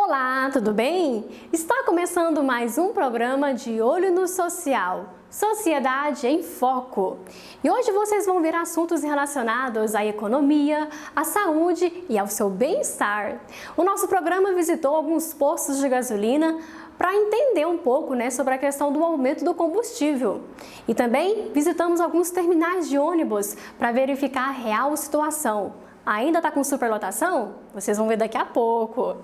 Olá, tudo bem? Está começando mais um programa de Olho no Social, Sociedade em Foco. E hoje vocês vão ver assuntos relacionados à economia, à saúde e ao seu bem-estar. O nosso programa visitou alguns postos de gasolina para entender um pouco sobre a questão do aumento do combustível. E também visitamos alguns terminais de ônibus para verificar a real situação. Ainda está com superlotação? Vocês vão ver daqui a pouco.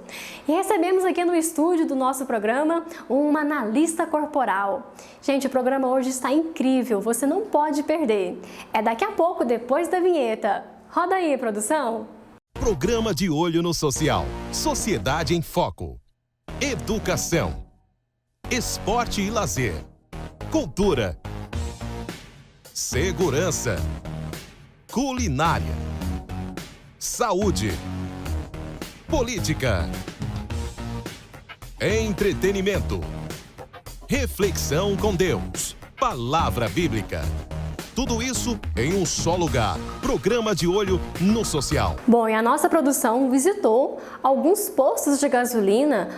E recebemos aqui no estúdio do nosso programa uma analista corporal. Gente, o programa hoje está incrível, você não pode perder. É daqui a pouco, depois da vinheta. Roda aí, produção. Programa de Olho no Social. Sociedade em Foco. Educação. Esporte e lazer. Cultura. Segurança. Culinária. Saúde, política, entretenimento, reflexão com Deus, palavra bíblica. Tudo isso em um só lugar. Programa de Olho no Social. Bom, e a nossa produção visitou alguns postos de gasolina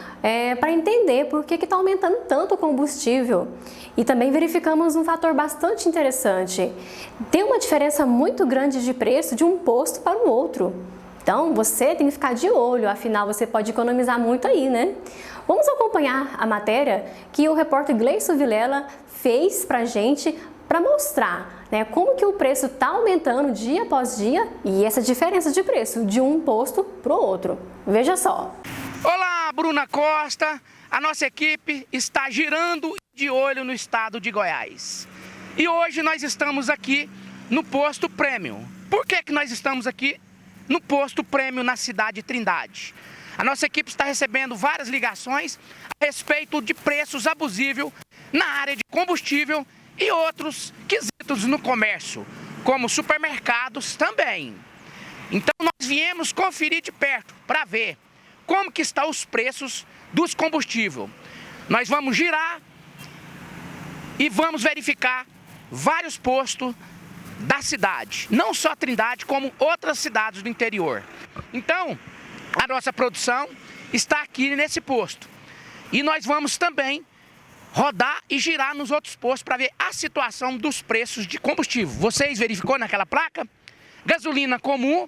para entender por que está aumentando tanto o combustível. E também verificamos um fator bastante interessante. Tem uma diferença muito grande de preço de um posto para o outro. Então, você tem que ficar de olho, afinal você pode economizar muito aí, né? Vamos acompanhar a matéria que o repórter Gleison Vilela fez pra gente para mostrar como que o preço está aumentando dia após dia e essa diferença de preço de um posto para o outro. Veja só. Olá, Bruna Costa. A nossa equipe está girando de olho no estado de Goiás. E hoje nós estamos aqui no posto Premium. Por que nós estamos aqui no posto Premium na cidade de Trindade? A nossa equipe está recebendo várias ligações a respeito de preços abusivos na área de combustível e outros quesitos no comércio, como supermercados também. Então nós viemos conferir de perto para ver como que estão os preços dos combustíveis. Nós vamos girar e vamos verificar vários postos da cidade, não só Trindade, como outras cidades do interior. Então, a nossa produção está aqui nesse posto. E nós vamos também rodar e girar nos outros postos para ver a situação dos preços de combustível. Vocês verificou naquela placa? Gasolina comum,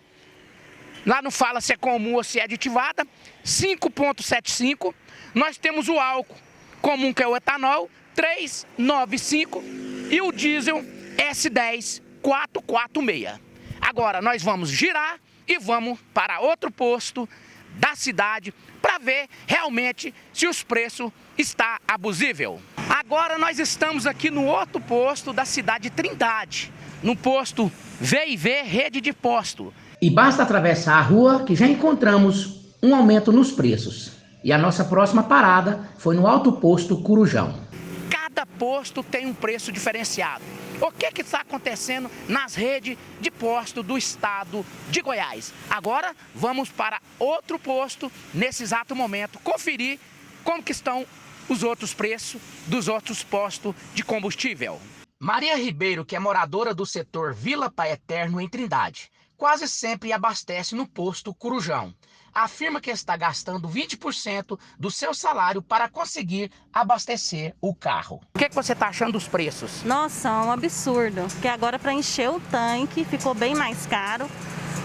lá não fala se é comum ou se é aditivada, 5,75. Nós temos o álcool comum, que é o etanol, 3,95. E o diesel S10, 446. Agora nós vamos girar e vamos para outro posto da cidade para ver realmente se os preços estão abusível. Agora nós estamos aqui no outro posto da cidade de Trindade, no posto V&V Rede de Posto. E basta atravessar a rua que já encontramos um aumento nos preços. E a nossa próxima parada foi no alto posto Corujão. Cada posto tem um preço diferenciado. O que está acontecendo nas redes de posto do estado de Goiás? Agora vamos para outro posto, nesse exato momento, conferir como que estão os outros preços dos outros postos de combustível. Maria Ribeiro, que é moradora do setor Vila Pai Eterno, em Trindade, quase sempre abastece no posto Corujão. Afirma que está gastando 20% do seu salário para conseguir abastecer o carro. O que você está achando dos preços? Nossa, um absurdo, porque agora para encher o tanque ficou bem mais caro.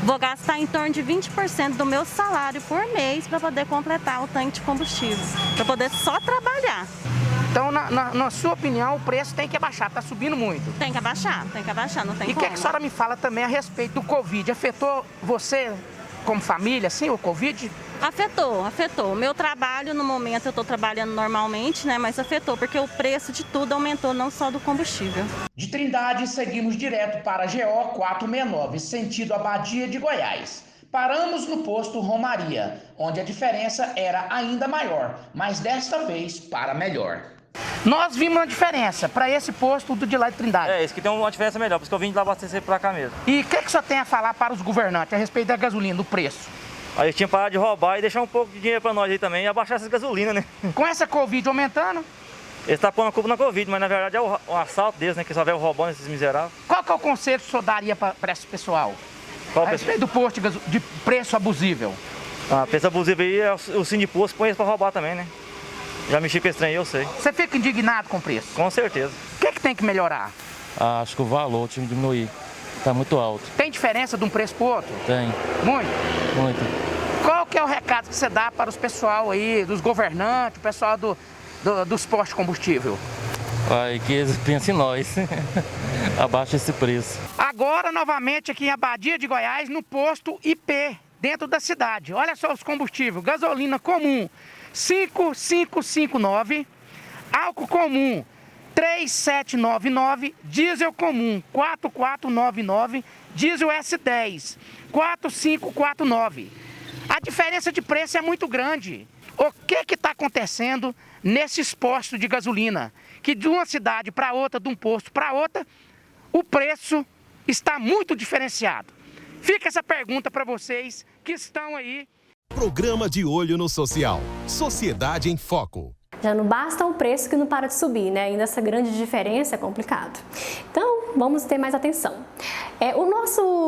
Vou gastar em torno de 20% do meu salário por mês para poder completar o tanque de combustível, para poder só trabalhar. Então, na sua opinião, o preço tem que abaixar, está subindo muito. Tem que abaixar, não tem como. E o que a senhora me fala também a respeito do Covid? Afetou você como família, sim, o Covid? Afetou. O meu trabalho, no momento, eu estou trabalhando normalmente, mas afetou, porque o preço de tudo aumentou, não só do combustível. De Trindade, seguimos direto para GO 469, sentido Abadia de Goiás. Paramos no posto Romaria, onde a diferença era ainda maior, mas desta vez para melhor. Nós vimos uma diferença para esse posto do de lá de Trindade. É, esse que tem uma diferença melhor, por isso que eu vim de lá abastecer para cá mesmo. E o que o senhor tem a falar para os governantes a respeito da gasolina, do preço? Aí eles tinham parado de roubar e deixar um pouco de dinheiro para nós aí também e abaixar essas gasolinas, né? Com essa Covid aumentando? Eles estão pondo a culpa na Covid, mas na verdade é o assalto deles, né? Que só vem roubando esses miseráveis. Qual que é o conselho que o senhor daria para esse pessoal? Qual a respeito do posto de preço abusível? A peça abusiva aí, o sindiposto põe eles pra roubar também, né? Já mexi com esse trem aí, eu sei. Você fica indignado com o preço? Com certeza. O que tem que melhorar? Acho que o valor tinha que diminuir. Tá muito alto. Tem diferença de um preço pro outro? Tem. Muito? Muito. Qual que é o recado que você dá para os pessoal aí, dos governantes, o pessoal dos postos de combustível? Vai, que eles pensem em nós. Abaixa esse preço. Agora, novamente, aqui em Abadia de Goiás, no posto IP, dentro da cidade. Olha só os combustíveis. Gasolina comum, 5,559. Álcool comum, 3,799. Diesel comum, 4,499. Diesel S10, 4,549. A diferença de preço é muito grande. O que está acontecendo nesses postos de gasolina? Que de uma cidade para outra, de um posto para outra, o preço está muito diferenciado. Fica essa pergunta para vocês que estão aí. Programa de Olho no Social. Sociedade em Foco. Já não basta o preço que não para de subir, né? Ainda essa grande diferença é complicado. Então, vamos ter mais atenção.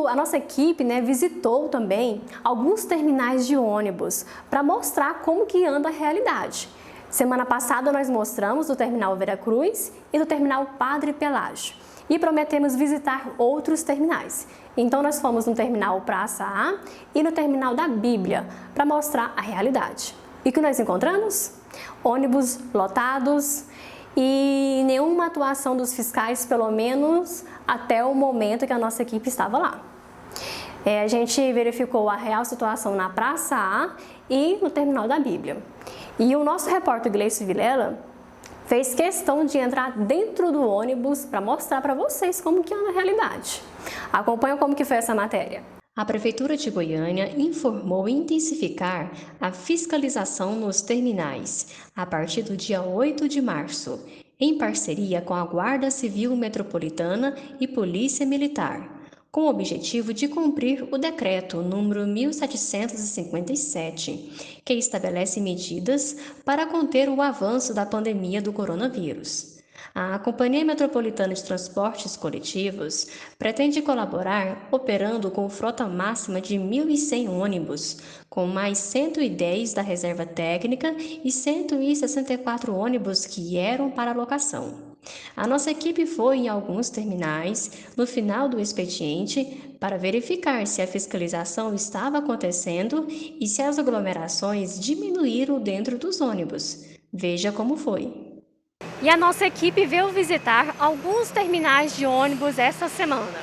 A nossa equipe, né, visitou também alguns terminais de ônibus para mostrar como que anda a realidade. Semana passada nós mostramos o terminal Veracruz e do terminal Padre Pelágio e prometemos visitar outros terminais. Então nós fomos no terminal Praça A e no terminal da Bíblia para mostrar a realidade. E o que nós encontramos? Ônibus lotados e nenhuma atuação dos fiscais, pelo menos até o momento que a nossa equipe estava lá. A gente verificou a real situação na Praça A e no terminal da Bíblia. E o nosso repórter Gleice Vilela fez questão de entrar dentro do ônibus para mostrar para vocês como que é a realidade. Acompanha como que foi essa matéria. A Prefeitura de Goiânia informou intensificar a fiscalização nos terminais a partir do dia 8 de março, em parceria com a Guarda Civil Metropolitana e Polícia Militar, com o objetivo de cumprir o decreto número 1757, que estabelece medidas para conter o avanço da pandemia do coronavírus. A Companhia Metropolitana de Transportes Coletivos pretende colaborar operando com frota máxima de 1.100 ônibus, com mais 110 da reserva técnica e 164 ônibus que eram para locação. A nossa equipe foi em alguns terminais no final do expediente para verificar se a fiscalização estava acontecendo e se as aglomerações diminuíram dentro dos ônibus. Veja como foi. E a nossa equipe veio visitar alguns terminais de ônibus essa semana.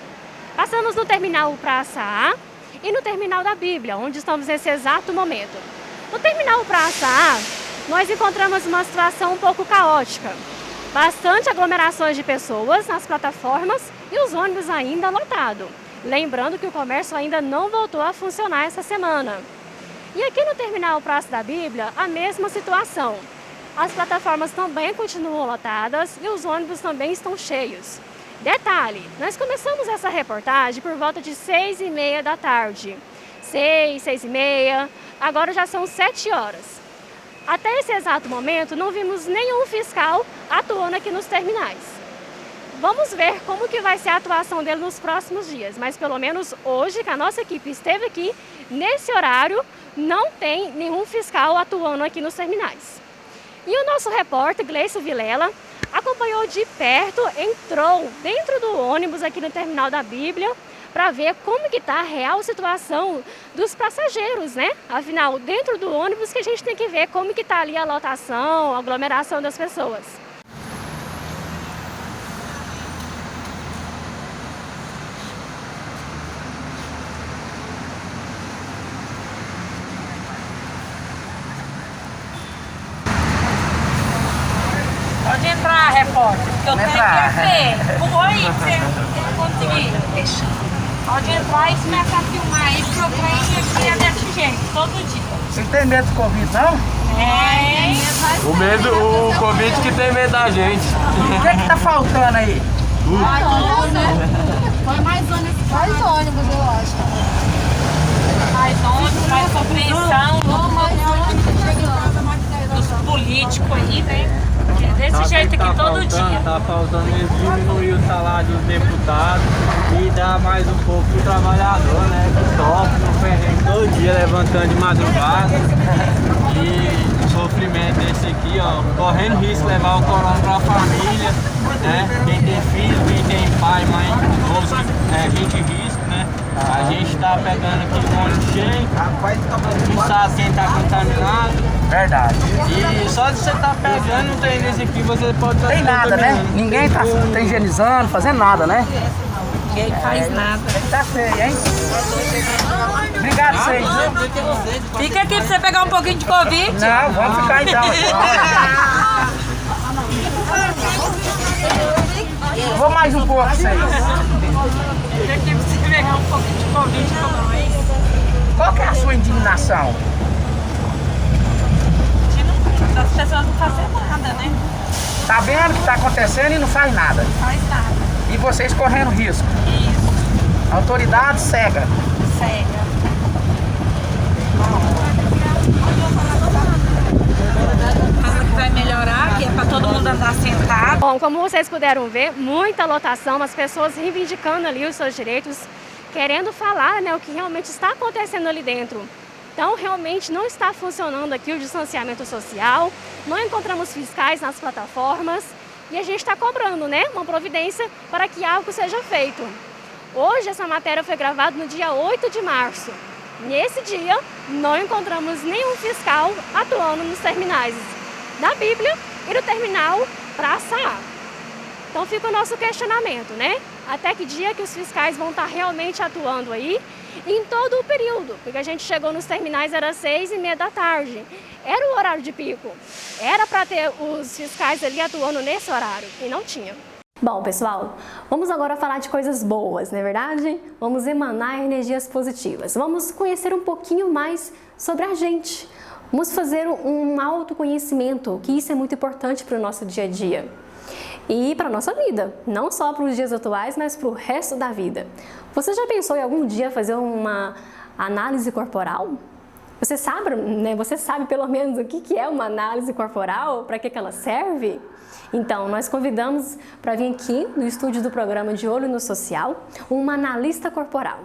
Passamos no terminal Praça A e no terminal da Bíblia, onde estamos nesse exato momento. No terminal Praça A, nós encontramos uma situação um pouco caótica. Bastante aglomerações de pessoas nas plataformas e os ônibus ainda lotados. Lembrando que o comércio ainda não voltou a funcionar essa semana. E aqui no terminal Praça da Bíblia, a mesma situação. As plataformas também continuam lotadas e os ônibus também estão cheios. Detalhe, nós começamos essa reportagem por volta de 6h30 da tarde. 6h30, agora já são 7 horas. Até esse exato momento, não vimos nenhum fiscal atuando aqui nos terminais. Vamos ver como que vai ser a atuação dele nos próximos dias, mas pelo menos hoje, que a nossa equipe esteve aqui, nesse horário, não tem nenhum fiscal atuando aqui nos terminais. E o nosso repórter, Gleice Vilela, acompanhou de perto, entrou dentro do ônibus aqui no terminal da Bíblia para ver como que está a real situação dos passageiros, né? Afinal, dentro do ônibus que a gente tem que ver como que está ali a lotação, a aglomeração das pessoas. Pode entrar, repórter, porque eu tenho que ver. Oi, você conseguir. Pode entrar e começar a filmar aí, porque eu venho aqui é desse jeito, todo dia. Você tem medo do Covid, não? O Covid que tem medo da gente. O que tá faltando aí? Põe mais ônibus, eu acho. Mais ônibus, mais compreensão dos políticos aí, né? Desse jeito muito aqui todo dia. Tá faltando eles diminuir o salário dos deputados e dar mais um pouco pro trabalhador, né? Que sofre no perrengue todo dia, levantando de madrugada. E o sofrimento desse aqui, ó, correndo risco de levar o corona pra família, né? Quem tem filho, quem tem pai, mãe, idoso, gente de risco, né? A gente tá pegando aqui com o ônibus cheio, não sabe quem tá contaminado. Verdade. E só de você estar pegando, não tem nesse aqui, você pode estar Tem nada, né? Ninguém tá higienizando, fazendo nada, né? Ninguém faz nada. Tá feio, hein? Obrigado, vocês. Fica aqui pra você pegar um pouquinho de Covid. Não, vamos ficar então. Vou mais um pouco, vocês. Fica aqui pra você pegar um pouquinho de Covid com nós. Qual que é a sua indignação? As pessoas não fazem nada, né? Tá vendo o que tá acontecendo e não faz nada. Não faz nada. E vocês correndo risco. Isso. Autoridade cega. Cega. Fala que vai melhorar, que é pra todo mundo andar sentado. Bom, como vocês puderam ver, muita lotação, as pessoas reivindicando ali os seus direitos, querendo falar, né, o que realmente está acontecendo ali dentro. Então, realmente não está funcionando aqui o distanciamento social, não encontramos fiscais nas plataformas e a gente está cobrando, né, uma providência para que algo seja feito. Hoje, essa matéria foi gravada no dia 8 de março. Nesse dia, não encontramos nenhum fiscal atuando nos terminais da Bíblia e no terminal Praça A. Então, fica o nosso questionamento, né? Até que dia que os fiscais vão estar realmente atuando aí? Em todo o período, porque a gente chegou nos terminais, era 6h30 da tarde, era o horário de pico, era para ter os fiscais ali atuando nesse horário, e não tinha. Bom, pessoal, vamos agora falar de coisas boas, não é verdade? Vamos emanar energias positivas, vamos conhecer um pouquinho mais sobre a gente, vamos fazer um autoconhecimento, que isso é muito importante para o nosso dia a dia. E para a nossa vida, não só para os dias atuais, mas para o resto da vida. Você já pensou em algum dia fazer uma análise corporal? Você sabe, né? Você sabe pelo menos o que é uma análise corporal? Para que ela serve? Então, nós convidamos para vir aqui no estúdio do programa De Olho no Social, uma analista corporal.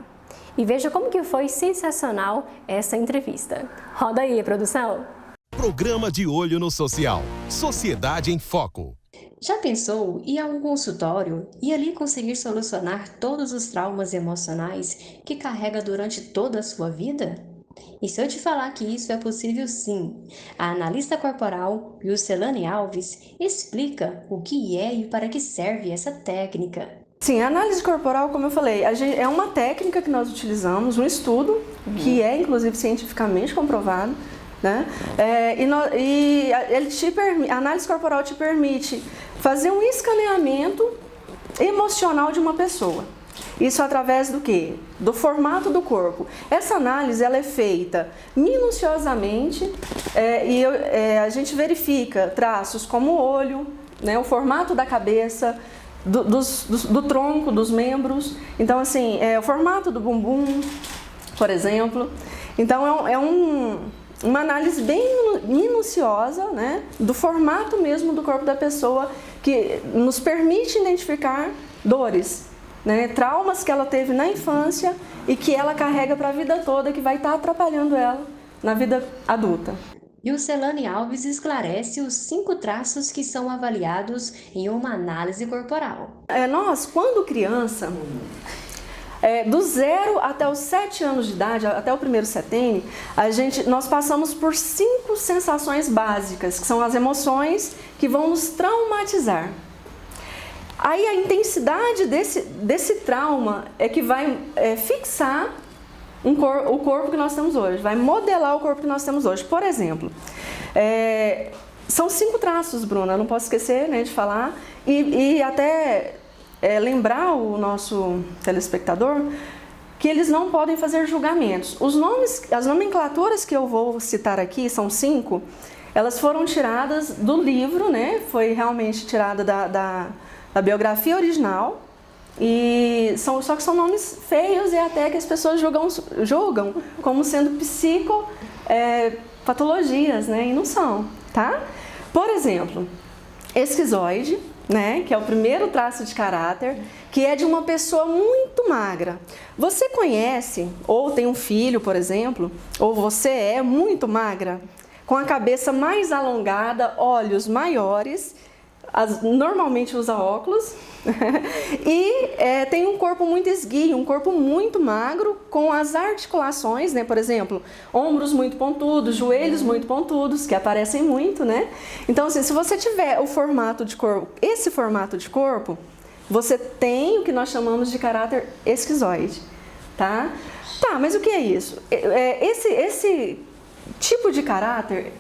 E veja como que foi sensacional essa entrevista. Roda aí, produção! Programa De Olho no Social. Sociedade em Foco. Já pensou ir a um consultório e ali conseguir solucionar todos os traumas emocionais que carrega durante toda a sua vida? E se eu te falar que isso é possível sim, a analista corporal Juscelane Alves explica o que é e para que serve essa técnica. Sim, a análise corporal, como eu falei, é uma técnica que nós utilizamos, um estudo que é inclusive cientificamente comprovado, né? A análise corporal te permite fazer um escaneamento emocional de uma pessoa. Isso através do quê? Do formato do corpo. Essa análise ela é feita minuciosamente a gente verifica traços como o olho, né, o formato da cabeça, do tronco, dos membros. Então, assim, o formato do bumbum, por exemplo. Então, uma análise bem minuciosa, né, do formato mesmo do corpo da pessoa, que nos permite identificar dores, né, traumas que ela teve na infância e que ela carrega para a vida toda, que vai estar atrapalhando ela na vida adulta. Juscelane Alves esclarece os 5 traços que são avaliados em uma análise corporal. Nós, quando criança, do 0 até os 7 anos de idade, até o primeiro setênio, nós passamos por 5 sensações básicas, que são as emoções que vão nos traumatizar. Aí a intensidade desse trauma é que vai fixar o corpo que nós temos hoje, vai modelar o corpo que nós temos hoje. Por exemplo, são 5 traços, Bruna, não posso esquecer, né, de falar, e até lembrar o nosso telespectador que eles não podem fazer julgamentos. As nomenclaturas que eu vou citar aqui, são 5, elas foram tiradas do livro, né, foi realmente tirada da biografia original, só que são nomes feios e até que as pessoas julgam como sendo psicopatologias, né? E não são, tá? Por exemplo, esquizoide, né, que é o primeiro traço de caráter, que é de uma pessoa muito magra. Você conhece, ou tem um filho, por exemplo, ou você é muito magra, com a cabeça mais alongada, olhos maiores, normalmente usa óculos, e tem um corpo muito esguio, um corpo muito magro, com as articulações, né? Por exemplo, ombros muito pontudos, joelhos muito pontudos, que aparecem muito, né? Então, assim, se você tiver o formato de corpo, esse formato de corpo, você tem o que nós chamamos de caráter esquizoide, tá? Tá, mas o que é isso? Esse tipo de caráter,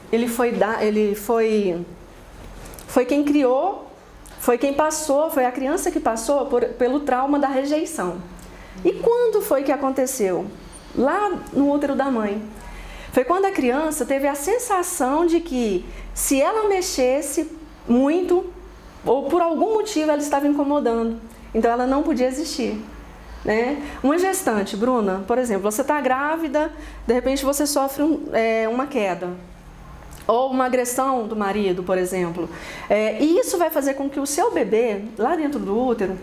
foi quem criou, foi quem passou, foi a criança que passou pelo trauma da rejeição. E quando foi que aconteceu? Lá no útero da mãe. Foi quando a criança teve a sensação de que se ela mexesse muito, ou por algum motivo ela estava incomodando, então ela não podia existir. Né? Uma gestante, Bruna, por exemplo, você está grávida, de repente você sofre uma queda. Ou uma agressão do marido, por exemplo. E isso vai fazer com que o seu bebê, lá dentro do útero,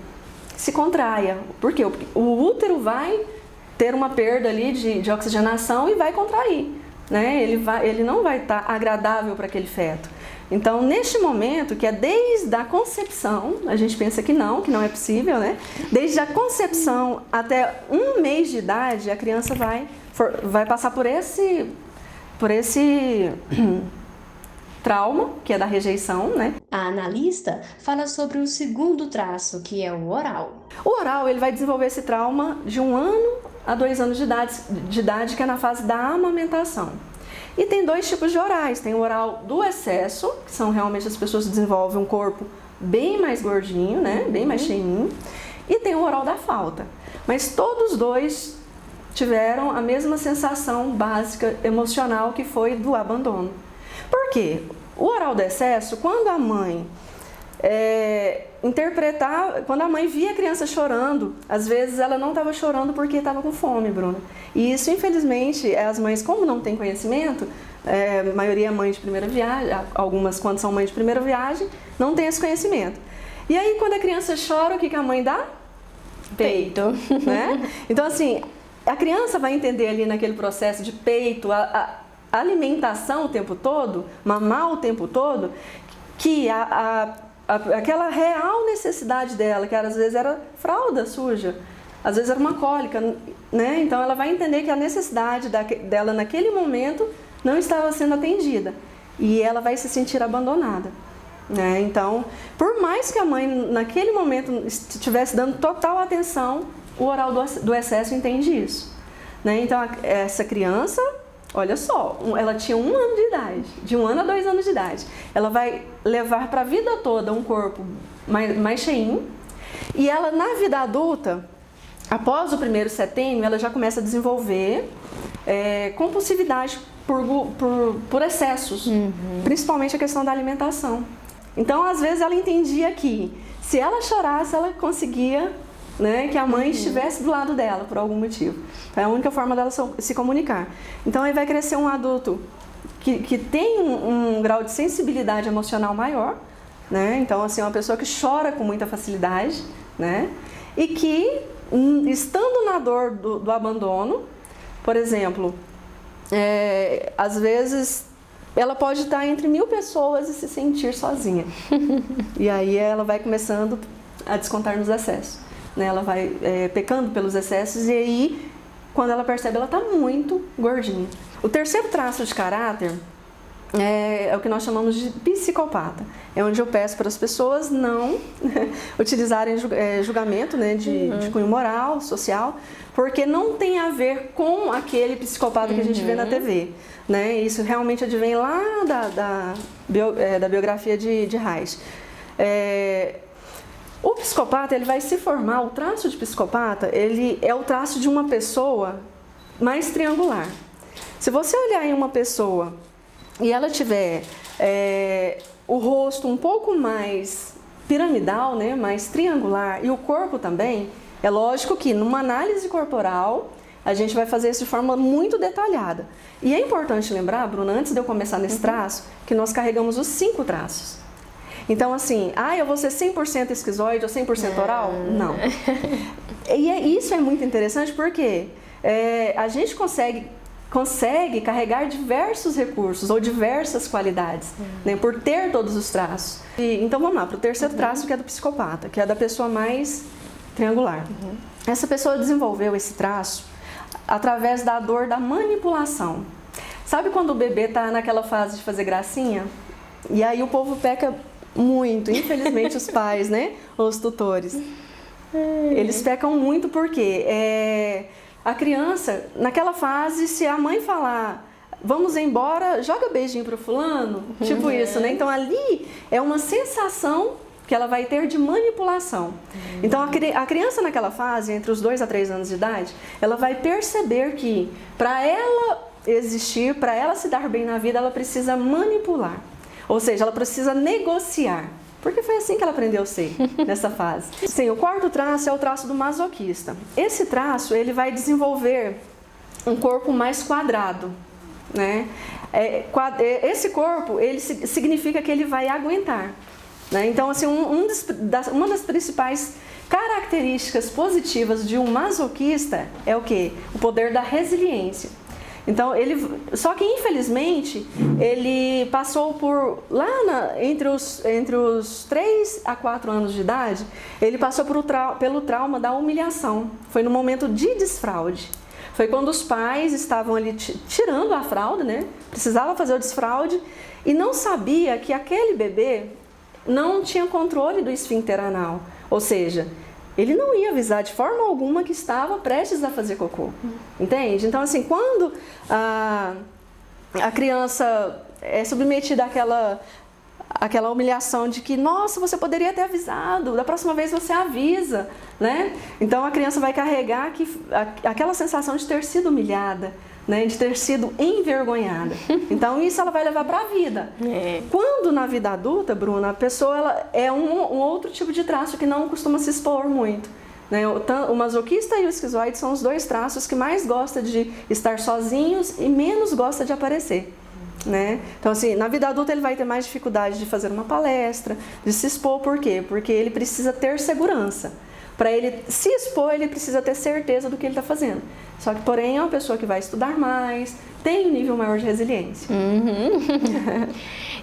se contraia. Por quê? Porque o útero vai ter uma perda ali de oxigenação e vai contrair. Né? Ele não vai estar agradável para aquele feto. Então, neste momento, que é desde a concepção, a gente pensa que não é possível, né? Desde a concepção até 1 mês de idade, a criança vai passar por esse trauma, que é da rejeição, né? A analista fala sobre o segundo traço, que é o oral. O oral, ele vai desenvolver esse trauma de 1 ano a 2 anos de idade, que é na fase da amamentação. E tem 2 tipos de orais. Tem o oral do excesso, que são realmente as pessoas que desenvolvem um corpo bem mais gordinho, né? Bem mais cheinho. E tem o oral da falta. Mas todos os 2 tiveram a mesma sensação básica emocional, que foi do abandono. Por quê? O oral do excesso, quando a mãe quando a mãe via a criança chorando, às vezes ela não estava chorando porque estava com fome, Bruna. E isso, infelizmente, as mães, como não têm conhecimento, a maioria é mãe de primeira viagem, algumas, quando são mães de primeira viagem, não tem esse conhecimento. E aí, quando a criança chora, o que a mãe dá? Peito. Né? Então, assim, a criança vai entender ali naquele processo de peito, a alimentação o tempo todo, mamar o tempo todo, que aquela real necessidade dela, que às vezes era fralda suja, às vezes era uma cólica, né? Então ela vai entender que a necessidade dela naquele momento não estava sendo atendida e ela vai se sentir abandonada, né? Então, por mais que a mãe naquele momento estivesse dando total atenção, o oral do excesso entende isso, né? Então essa criança, olha só, ela tinha 1 ano de idade, de 1 ano a 2 anos de idade. Ela vai levar para a vida toda um corpo mais cheinho. E ela, na vida adulta, após o primeiro setênio, ela já começa a desenvolver compulsividade por excessos, principalmente a questão da alimentação. Então, às vezes, ela entendia que se ela chorasse, ela conseguia, né, que a mãe estivesse do lado dela por algum motivo. É a única forma dela se comunicar. Então aí vai crescer um adulto que tem um grau de sensibilidade emocional maior, né? Então, assim, uma pessoa que chora com muita facilidade, né? E que, estando na dor do abandono, por exemplo, às vezes ela pode estar entre 1000 pessoas e se sentir sozinha. E aí ela vai começando a descontar nos excessos. Né? Ela vai pecando pelos excessos e aí, quando ela percebe, ela está muito gordinha. O terceiro traço de caráter é o que nós chamamos de psicopata. É onde eu peço para as pessoas não utilizarem julgamento, né, de cunho moral, social, porque não tem a ver com aquele psicopata que a gente vê na TV. Né? Isso realmente advém lá da biografia de Reich. O psicopata, ele vai se formar, o traço de psicopata, ele é o traço de uma pessoa mais triangular. Se você olhar em uma pessoa e ela tiver o rosto um pouco mais piramidal, né, mais triangular, e o corpo também, é lógico que numa análise corporal a gente vai fazer isso de forma muito detalhada. E é importante lembrar, Bruna, antes de eu começar nesse traço, que nós carregamos os 5 traços. Então, assim, eu vou ser 100% esquizoide ou 100% oral? Não. E isso é muito interessante porque a gente consegue carregar diversos recursos ou diversas qualidades, né, por ter todos os traços. Então vamos lá, para o terceiro traço, que é do psicopata, que é da pessoa mais triangular. Essa pessoa desenvolveu esse traço através da dor da manipulação. Sabe quando o bebê está naquela fase de fazer gracinha? E aí o povo peca muito, infelizmente os pais, né, os tutores. Eles pecam muito porque a criança, naquela fase, se a mãe falar, vamos embora, joga beijinho pro fulano, tipo isso, né? Então ali é uma sensação que ela vai ter de manipulação. Então a criança naquela fase, entre os 2 a 3 anos de idade, ela vai perceber que para ela existir, para ela se dar bem na vida, ela precisa manipular. Ou seja, ela precisa negociar. Porque foi assim que ela aprendeu a ser, nessa fase. Sim, o quarto traço é o traço do masoquista. Esse traço, ele vai desenvolver um corpo mais quadrado, né? Esse corpo, ele significa que ele vai aguentar, né? Então, assim, uma das principais características positivas de um masoquista é o quê? O poder da resiliência. Então, só que infelizmente, ele passou por, entre os 3 a 4 anos de idade, ele passou pelo trauma da humilhação. Foi no momento de desfraude. Foi quando os pais estavam ali tirando a fralda, né? Precisava fazer o desfraude e não sabia que aquele bebê não tinha controle do esfíncter anal. Ou seja, ele não ia avisar de forma alguma que estava prestes a fazer cocô, entende? Então, assim, quando a criança é submetida àquela humilhação de que, nossa, você poderia ter avisado, da próxima vez você avisa, né? Então, a criança vai carregar aquela sensação de ter sido humilhada, né, de ter sido envergonhada. Então, isso ela vai levar para a vida. Quando na vida adulta, Bruna, a pessoa é um outro tipo de traço que não costuma se expor muito. Né? O masoquista e o esquizoide são os 2 traços que mais gosta de estar sozinhos e menos gosta de aparecer. Né? Então, assim, na vida adulta ele vai ter mais dificuldade de fazer uma palestra, de se expor. Por quê? Porque ele precisa ter segurança. Para ele se expor, ele precisa ter certeza do que ele está fazendo. Só que, porém, é uma pessoa que vai estudar mais, tem um nível maior de resiliência.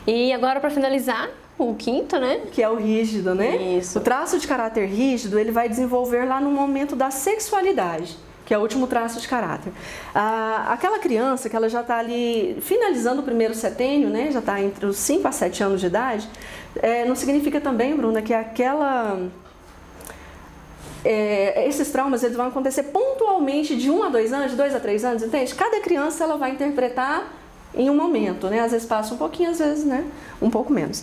E agora, para finalizar, o quinto, né? Que é o rígido, né? Isso. O traço de caráter rígido, ele vai desenvolver lá no momento da sexualidade, que é o último traço de caráter. Aquela criança que ela já está ali finalizando o primeiro setênio, né? Já está entre os 5 a 7 anos de idade, não significa também, Bruna, que esses traumas eles vão acontecer pontualmente de 1 a 2 anos, de 2 a 3 anos, entende? Cada criança ela vai interpretar em um momento, né? Às vezes passa um pouquinho, às vezes, né? Um pouco menos.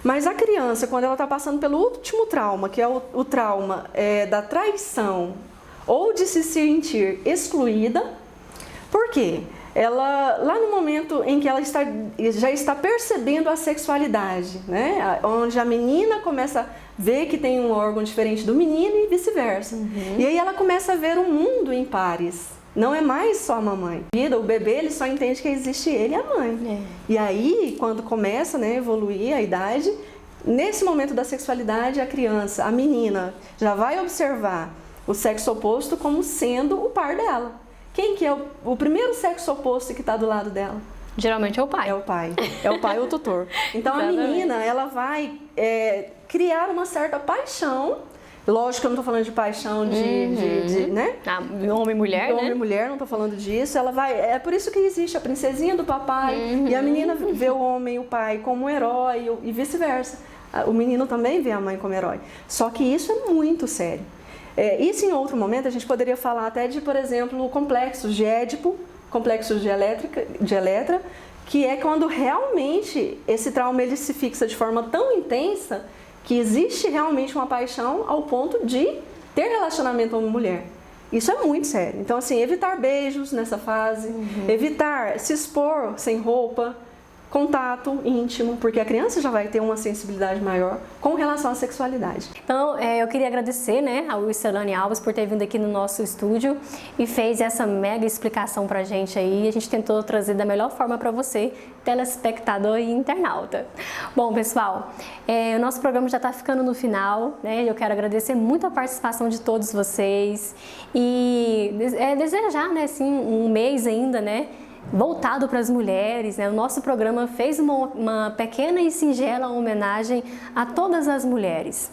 Mas a criança, quando ela está passando pelo último trauma, que é o trauma da traição ou de se sentir excluída, por quê? Ela, lá no momento em que ela já está percebendo a sexualidade, né? Onde a menina começa a ver que tem um órgão diferente do menino e vice-versa. E aí ela começa a ver o mundo em pares. Não é mais só a mamãe. O bebê ele só entende que existe ele e a mãe. E aí, quando começa, né, a evoluir a idade, nesse momento da sexualidade, a criança, a menina, já vai observar o sexo oposto como sendo o par dela. Quem que é o primeiro sexo oposto que está do lado dela? Geralmente é o pai. É o pai. É o pai ou o tutor. Então a menina, ela vai criar uma certa paixão. Lógico que eu não estou falando de paixão de né? Homem e mulher, né? Homem e mulher, não estou falando disso. Ela vai. É por isso que existe a princesinha do papai. E a menina vê o homem e o pai como um herói e vice-versa. O menino também vê a mãe como herói. Só que isso é muito sério. Isso em outro momento a gente poderia falar até de, por exemplo, complexos de Édipo, complexos de Eletra, que é quando realmente esse trauma ele se fixa de forma tão intensa que existe realmente uma paixão ao ponto de ter relacionamento homem-mulher. Isso é muito sério. Então, assim, evitar beijos nessa fase, evitar se expor sem roupa, contato íntimo, porque a criança já vai ter uma sensibilidade maior com relação à sexualidade. Então, eu queria agradecer, né, ao Wilcelane Alves por ter vindo aqui no nosso estúdio e fez essa mega explicação pra gente aí. A gente tentou trazer da melhor forma para você, telespectador e internauta. Bom, pessoal, o nosso programa já está ficando no final, né? Eu quero agradecer muito a participação de todos vocês e desejar, né, assim, um mês ainda, né, voltado para as mulheres, né? O nosso programa fez uma pequena e singela homenagem a todas as mulheres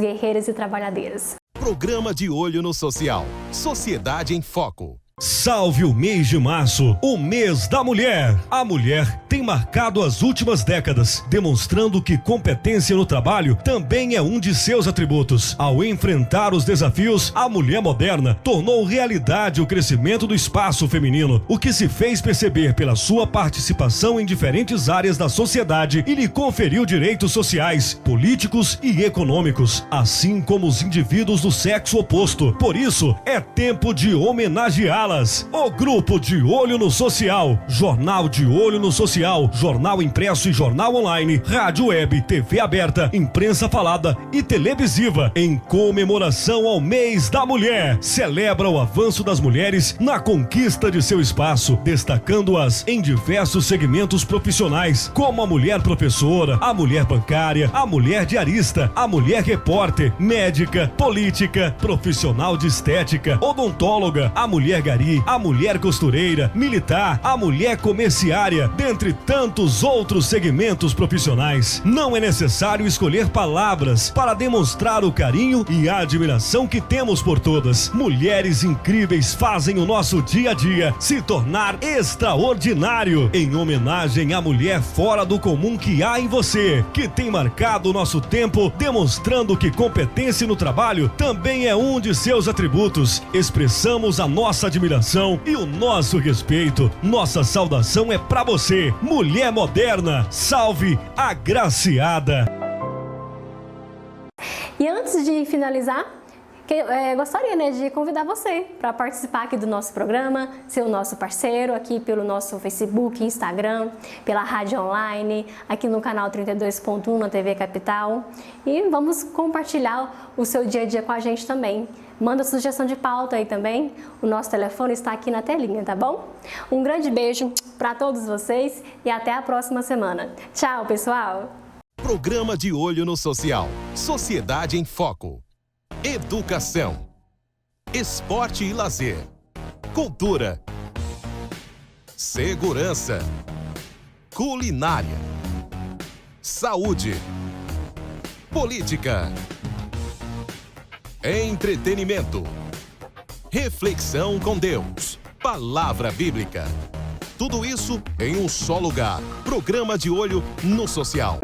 guerreiras e trabalhadeiras. Programa de Olho no Social. Sociedade em Foco. Salve o mês de março, o mês da mulher. A mulher tem marcado as últimas décadas, demonstrando que competência no trabalho também é um de seus atributos. Ao enfrentar os desafios, a mulher moderna tornou realidade o crescimento do espaço feminino, o que se fez perceber pela sua participação em diferentes áreas da sociedade e lhe conferiu direitos sociais, políticos e econômicos, assim como os indivíduos do sexo oposto. Por isso, é tempo de homenageá-las. O Grupo de Olho no Social, Jornal de Olho no Social, jornal impresso e jornal online, rádio web, TV aberta, imprensa falada e televisiva, em comemoração ao mês da mulher, celebra o avanço das mulheres na conquista de seu espaço, destacando-as em diversos segmentos profissionais, como a mulher professora, a mulher bancária, a mulher diarista, a mulher repórter, médica, política, profissional de estética, odontóloga, a mulher gari, a mulher costureira, militar, a mulher comerciária, dentre tantos outros segmentos profissionais. Não é necessário escolher palavras para demonstrar o carinho e a admiração que temos por todas. Mulheres incríveis fazem o nosso dia a dia se tornar extraordinário, em homenagem à mulher fora do comum que há em você, que tem marcado o nosso tempo, demonstrando que competência no trabalho também é um de seus atributos. Expressamos a nossa admiração e o nosso respeito. Nossa saudação é pra você, mulher moderna. Salve agraciada. E antes de finalizar, gostaria, né, de convidar você para participar aqui do nosso programa, ser o nosso parceiro aqui pelo nosso Facebook, Instagram, pela rádio online, aqui no canal 32.1 na TV Capital. E vamos compartilhar o seu dia a dia com a gente também. Manda sugestão de pauta aí também. O nosso telefone está aqui na telinha, tá bom? Um grande beijo para todos vocês e até a próxima semana. Tchau, pessoal! Programa de Olho no Social. Sociedade em Foco. Educação. Esporte e lazer. Cultura. Segurança. Culinária. Saúde. Política. Entretenimento. Reflexão com Deus. Palavra bíblica. Tudo isso em um só lugar. Programa de Olho no Social.